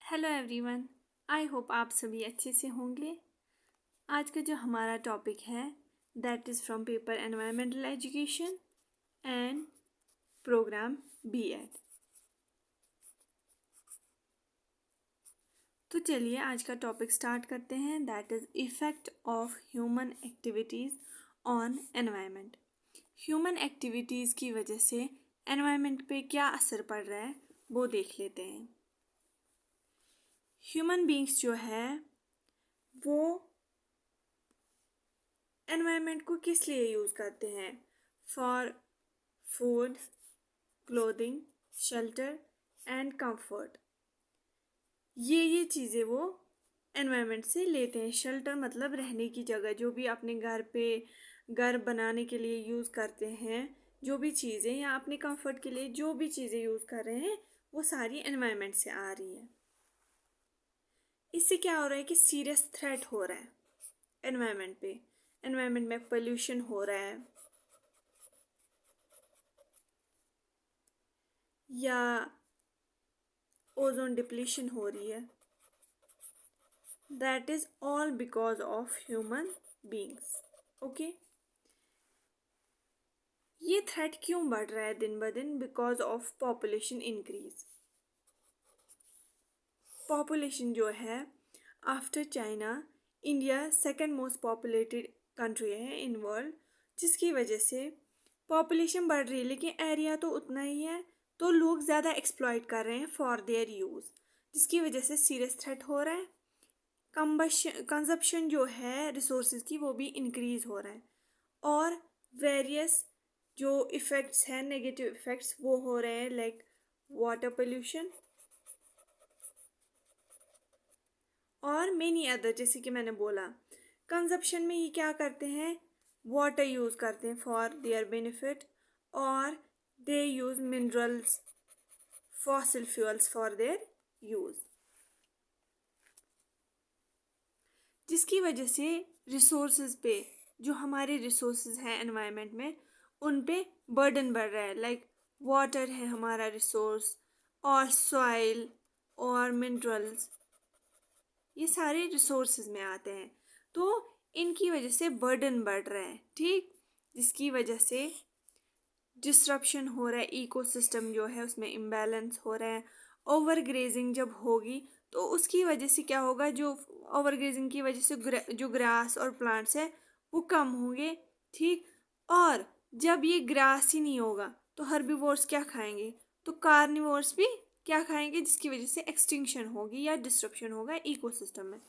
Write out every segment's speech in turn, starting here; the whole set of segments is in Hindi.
Hello everyone. आई होप आप सभी अच्छे से होंगे। आज का जो हमारा टॉपिक है that is from paper environmental education and programme BEd. तो चलिए आज का टॉपिक स्टार्ट करते हैं, that is effect of human activities on environment. Human activities की वजह से एनवायरनमेंट पे क्या असर पड़ रहा है वो देख लेते हैं। ह्यूमन बींग्स जो है वो एनवायरनमेंट को किस लिए यूज़ करते हैं? For food, clothing, shelter and comfort. ये चीज़ें वो एनवायरनमेंट से लेते हैं। शेल्टर मतलब रहने की जगह, जो भी अपने घर पे घर बनाने के लिए यूज़ करते हैं, जो भी चीज़ें या अपने कंफर्ट के लिए जो भी चीज़ें यूज़ कर रहे हैं वो सारी एनवायरनमेंट से आ रही है। इससे क्या हो रहा है कि सीरियस थ्रेट हो रहा है एनवायरनमेंट पे। एनवायरनमेंट में पोल्यूशन हो रहा है या ओजोन डिप्लीशन हो रही है। That is all because of human beings. Okay, ये थ्रेट क्यों बढ़ रहा है दिन ब दिन? Because of population increase. Population जो है after China, India second most populated country है इन वर्ल्ड, जिसकी वजह से पॉपुलेशन बढ़ रही है लेकिन एरिया तो उतना ही है, तो लोग ज़्यादा एक्सप्लॉइट कर रहे हैं फॉर देयर यूज़, जिसकी वजह से सीरियस थ्रेट हो रहा है। कंजप्शन जो है रिसोर्सेज की वो भी इंक्रीज हो रहा है और वेरियस जो इफ़ेक्ट्स हैं, नेगेटिव इफ़ेक्ट्स वो हो रहे हैं, लाइक वाटर पोल्यूशन और मेनी अदर। जैसे कि मैंने बोला, कंजप्शन में ये क्या करते हैं, वाटर यूज़ करते हैं फॉर देयर बेनिफिट, और they use minerals, fossil fuels for their use, जिसकी वजह से रिसोर्सेज पे, जो हमारे रिसोर्सेज हैं एनवायरनमेंट में, उन पे बर्डन बढ़ रहा है। लाइक वाटर है हमारा रिसोर्स, और सॉइल और मिनरल्स, ये सारे रिसोर्सेज में आते हैं, तो इनकी वजह से बर्डन बढ़ रहा है। ठीक, जिसकी वजह से डिस्रप्शन हो रहा है, इकोसिस्टम जो है उसमें इम्बैलेंस हो रहा है। ओवर ग्रेजिंग जब होगी तो उसकी वजह से क्या होगा, जो ओवर ग्रेजिंग की वजह से जो ग्रास और प्लांट्स है वो कम होंगे। ठीक, और जब ये ग्रास ही नहीं होगा तो हर्बीवोर्स क्या खाएंगे, तो कार्निवोर्स भी क्या खाएंगे, जिसकी वजह से एक्सटिंक्शन होगी या डिस्ट्रप्शन होगा इकोसिस्टम में।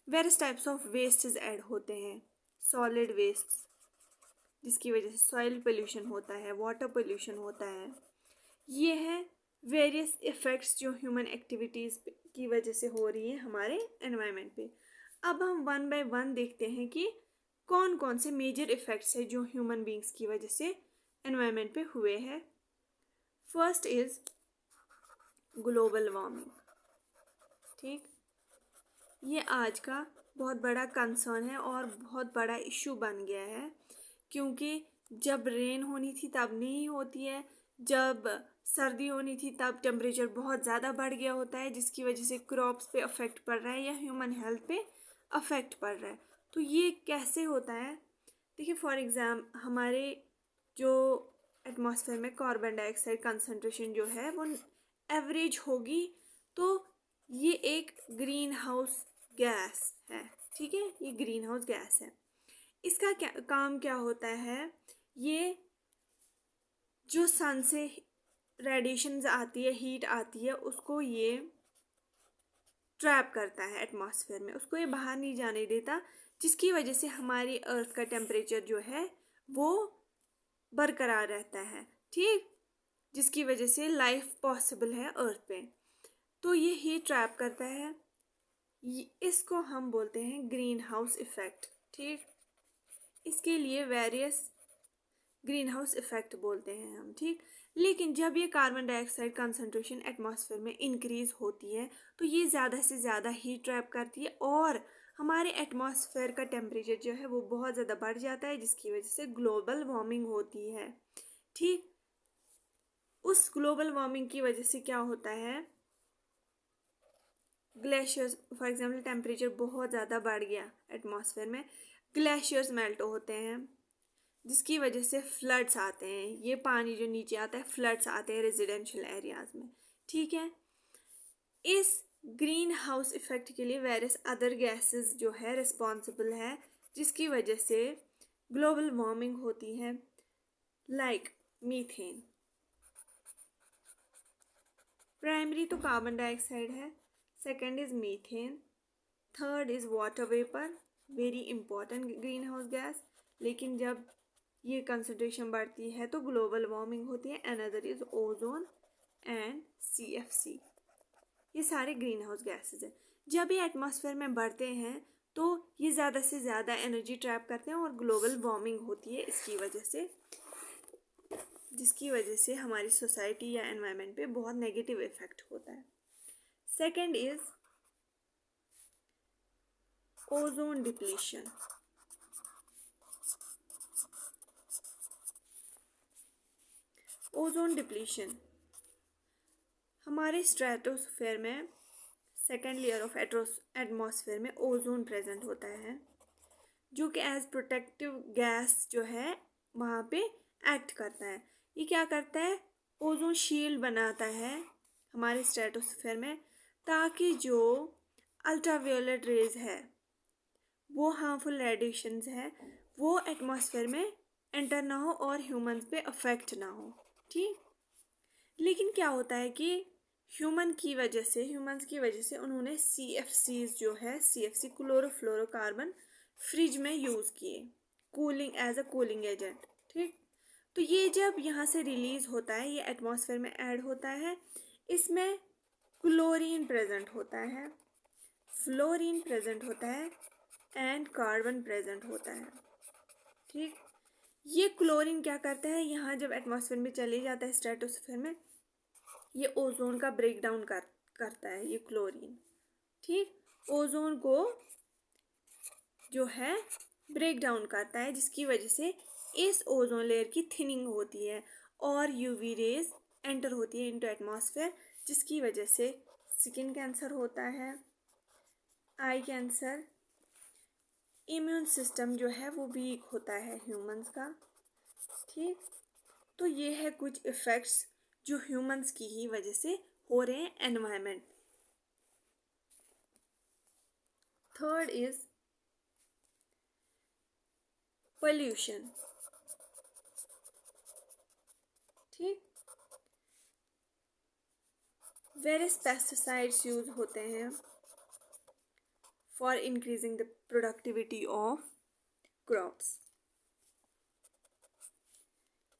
Various types of wastage add होते हैं, सॉलिड वेस्ट, जिसकी वजह से सॉइल पोल्यूशन होता है, वाटर पोल्यूशन होता है। ये है वेरियस इफ़ेक्ट्स जो ह्यूमन एक्टिविटीज़ की वजह से हो रही है हमारे एनवायरनमेंट पे। अब हम वन बाय वन देखते हैं कि कौन कौन से मेजर इफ़ेक्ट्स है जो ह्यूमन बींग्स की वजह से एनवायरनमेंट पे हुए हैं। First is global warming. ठीक, ये आज का बहुत बड़ा कंसर्न है और बहुत बड़ा इशू बन गया है, क्योंकि जब रेन होनी थी तब नहीं होती है, जब सर्दी होनी थी तब टेम्परेचर बहुत ज़्यादा बढ़ गया होता है, जिसकी वजह से क्रॉप्स पे अफेक्ट पड़ रहा है या ह्यूमन हेल्थ पे अफेक्ट पड़ रहा है। तो ये कैसे होता है? देखिए, फॉर हमारे जो एटमॉस्फेयर में कार्बन डाइऑक्साइड कंसंट्रेशन जो है वो एवरेज होगी, तो ये एक ग्रीन हाउस गैस है। ठीक है, ये ग्रीन हाउस गैस है। इसका क्या काम क्या होता है, ये जो सन से रेडिएशंस आती है, हीट आती है, उसको ये ट्रैप करता है एटमॉस्फेयर में, उसको ये बाहर नहीं जाने देता, जिसकी वजह से हमारी अर्थ का टेम्परेचर जो है वो बरकरार रहता है। ठीक, जिसकी वजह से लाइफ पॉसिबल है अर्थ पे। तो ये हीट ट्रैप करता है, इसको हम बोलते हैं ग्रीन हाउस इफेक्ट। ठीक, इसके लिए वेरियस ग्रीन हाउस इफेक्ट बोलते हैं हम। ठीक, लेकिन जब ये कार्बन डाइऑक्साइड कंसंट्रेशन एटमॉस्फेयर में इंक्रीज होती है तो ये ज़्यादा से ज़्यादा हीट ट्रैप करती है और हमारे एटमॉस्फेयर का टेम्परेचर जो है वो बहुत ज़्यादा बढ़ जाता है, जिसकी वजह से ग्लोबल वार्मिंग होती है। ठीक, उस ग्लोबल वार्मिंग की वजह से क्या होता है, ग्लेशियर्स, फॉर एग्जांपल टेम्परेचर बहुत ज़्यादा बढ़ गया एटमॉस्फेयर में, ग्लेशियर्स मेल्ट होते हैं जिसकी वजह से फ्लड्स आते हैं। ये पानी जो नीचे आता है, फ्लड्स आते हैं रेजिडेंशियल एरियाज में। ठीक है, इस ग्रीन हाउस इफेक्ट के लिए वेरियस अदर गैसेस जो है रिस्पॉन्सिबल है जिसकी वजह से ग्लोबल वार्मिंग होती है, लाइक मीथेन। प्राइमरी तो कार्बन डाइऑक्साइड है, second is methane, third is water vapour, very important green house gas, लेकिन जब ये कंसंट्रेशन बढ़ती है तो ग्लोबल वार्मिंग होती है। Another is ozone and CFC। ये सारे ग्रीन हाउस गैसेज हैं। जब ये एटमॉस्फेयर में बढ़ते हैं तो ये ज़्यादा से ज़्यादा एनर्जी ट्रैप करते हैं और ग्लोबल वार्मिंग होती है इसकी वजह से, जिसकी वजह से हमारी सोसाइटी या एनवायरनमेंट पे बहुत नेगेटिव इफेक्ट होता है। Second is ozone depletion. Ozone depletion हमारे स्ट्रेटोस्फेयर में सेकेंड लेयर ऑफ एटमॉस्फेयर में ओजोन प्रेजेंट होता है जो कि एज प्रोटेक्टिव गैस जो है वहाँ पे एक्ट करता है। ये क्या करता है, ओजोन शील्ड बनाता है हमारे स्ट्रेटोस्फेयर में ताकि जो अल्ट्रावायोलेट रेज है, वो हार्मफुल रेडिएशंस है, वो एटमॉस्फेयर में एंटर ना हो और ह्यूमंस पे अफेक्ट ना हो। ठीक, लेकिन क्या होता है कि ह्यूमंस की वजह से उन्होंने CFCs जो है, CFC क्लोरोफ्लोरोकार्बन फ्रिज में यूज़ किए cooling as a cooling agent. ठीक, तो ये जब यहाँ से रिलीज होता है, ये एटमॉस्फेयर में ऐड होता है, इसमें क्लोरीन प्रेजेंट होता है, फ्लोरीन प्रेजेंट होता है एंड कार्बन प्रेजेंट होता है। ठीक, ये क्लोरीन क्या करता है, यहाँ जब एटमॉस्फेयर में चले जाता है स्ट्रेटोस्फेयर में, ये ओजोन का ब्रेक डाउन करता है ये क्लोरीन। ठीक, ओजोन को जो है ब्रेक डाउन करता है जिसकी वजह से इस ओजोन लेयर की थिनिंग होती है और UV रेज एंटर होती है इनटू एटमॉस्फेयर, जिसकी वजह से स्किन कैंसर होता है, आई कैंसर, इम्यून सिस्टम जो है वो वीक होता है ह्यूमंस का। ठीक, तो ये है कुछ इफ़ेक्ट्स जो ह्यूमंस की ही वजह से हो रहे हैं एनवायरनमेंट। Third is pollution. ठीक, वेरियस पेस्टिसाइड्स यूज होते हैं for increasing the productivity of crops.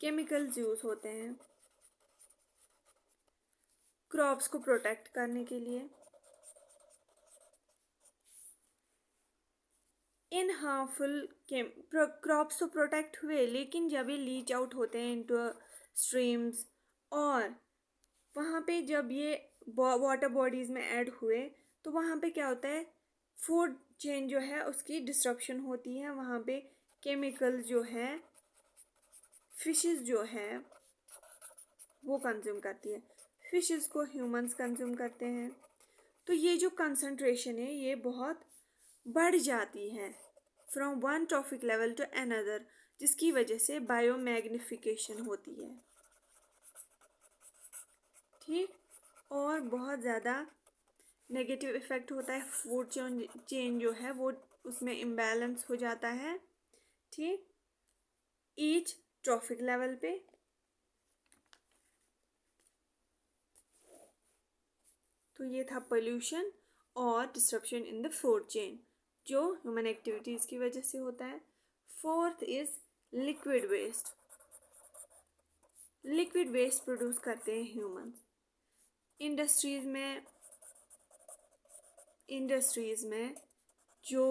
Chemicals use होते हैं क्रॉप्स को प्रोटेक्ट करने के लिए। इन हार्मफुल क्रॉप्स तो प्रोटेक्ट हुए, लेकिन जब ये लीच आउट होते हैं इनटू स्ट्रीम्स और वहाँ पे जब ये वाटर बॉडीज़ में ऐड हुए तो वहाँ पे क्या होता है, फूड चेन जो है उसकी डिस्ट्रप्शन होती है। वहाँ पे केमिकल जो है फिशेस जो है वो कंज्यूम करती है, फिशेस को ह्यूमंस कंज्यूम करते हैं। तो ये जो कंसंट्रेशन है ये बहुत बढ़ जाती है from one trophic level to another, जिसकी वजह से बायोमैग्निफिकेशन होती है। ठीक, और बहुत ज़्यादा नेगेटिव इफ़ेक्ट होता है, फूड चेन जो है वो उसमें इम्बैलेंस हो जाता है। ठीक, ईच ट्रॉफिक लेवल पे। तो ये था पोल्यूशन और disruption in the food chain जो ह्यूमन एक्टिविटीज़ की वजह से होता है। Fourth is liquid waste. Liquid waste produce करते हैं ह्यूमंस। इंडस्ट्रीज में जो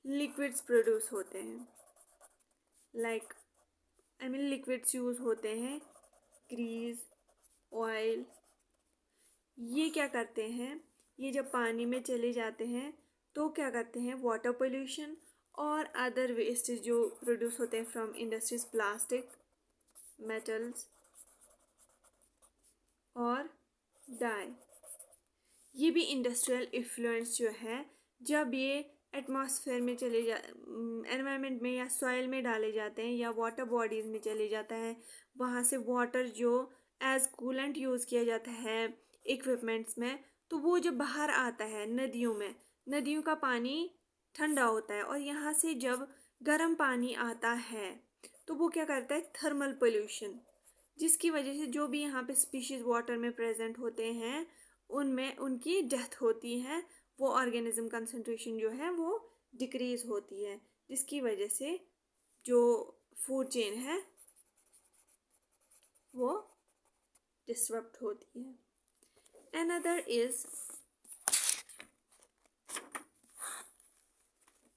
लिक्विड्स प्रोड्यूस होते हैं, लाइक लिक्विड्स यूज़ होते हैं, ग्रीस, ऑयल, ये क्या करते हैं, ये जब पानी में चले जाते हैं तो क्या करते हैं, वाटर पोल्यूशन और अदर वेस्ट जो प्रोड्यूस होते हैं फ्रॉम इंडस्ट्रीज, प्लास्टिक, मेटल्स और डाई, ये भी इंडस्ट्रियल इफ्लुएंस जो है, जब ये एटमॉस्फेयर में चले जा एनवायरनमेंट में या सॉइल में डाले जाते हैं या वाटर बॉडीज़ में चले जाता है, वहाँ से वाटर जो एज कूलेंट यूज़ किया जाता है इक्विपमेंट्स में, तो वो जब बाहर आता है नदियों में, नदियों का पानी ठंडा होता है और यहाँ से जब गर्म पानी आता है तो वो क्या करता है, थर्मल पोल्यूशन, जिसकी वजह से जो भी यहाँ पे स्पीशीज वाटर में प्रेजेंट होते हैं उनमें उनकी डेथ होती है, वो ऑर्गेनिज्म कंसंट्रेशन जो है वो डिक्रीज होती है, जिसकी वजह से जो फूड चेन है वो डिसरप्ट होती है। Another is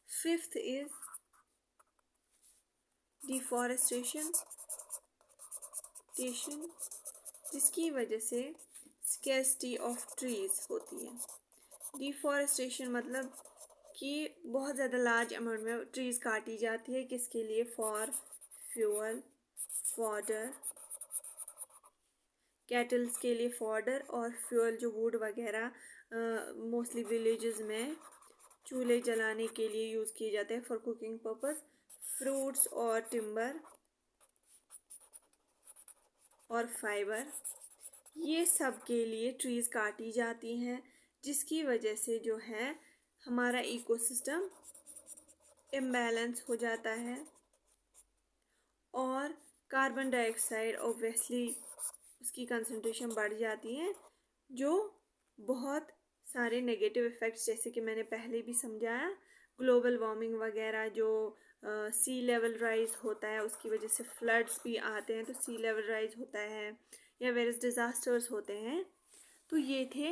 fifth is deforestation, जिसकी वजह से स्केर्सिटी ऑफ ट्रीज होती है। डिफॉरेस्टेशन मतलब कि बहुत ज़्यादा लार्ज अमाउंट में ट्रीज़ काटी जाती है, किसके लिए, फॉर फ्यूल, फॉडर, कैटल्स के लिए फॉडर, और फ्यूल जो वुड वगैरह मोस्टली विलेजेस में चूल्हे जलाने के लिए यूज़ किए जाते हैं फॉर कुकिंग पर्पस, फ्रूट्स और टिम्बर और फाइबर, ये सब के लिए ट्रीज़ काटी जाती हैं, जिसकी वजह से जो है हमारा इकोसिस्टम इम्बैलेंस हो जाता है और कार्बन डाइऑक्साइड ऑब्वियसली उसकी कंसंट्रेशन बढ़ जाती है, जो बहुत सारे नेगेटिव इफ़ेक्ट्स, जैसे कि मैंने पहले भी समझाया, ग्लोबल वार्मिंग वगैरह, जो सी लेवल राइज होता है उसकी वजह से फ्लड्स भी आते हैं, तो सी लेवल राइज होता है या वेरियस डिज़ास्टर्स होते हैं। तो ये थे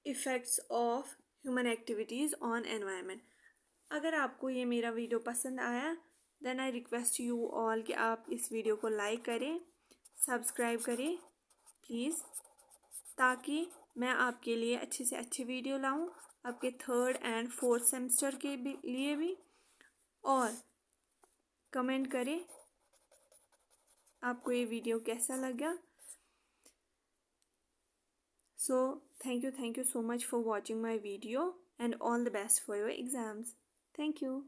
effects of human activities on environment. अगर आपको ये मेरा वीडियो पसंद आया then I request you all कि आप इस वीडियो को लाइक करें, सब्सक्राइब करें प्लीज़, ताकि मैं आपके लिए अच्छे से अच्छे वीडियो लाऊं आपके 3rd and 4th सेमेस्टर के लिए भी। और कमेंट करें आपको ये वीडियो कैसा लगा। सो thank you so much for watching my video and all the best for your exams. Thank you.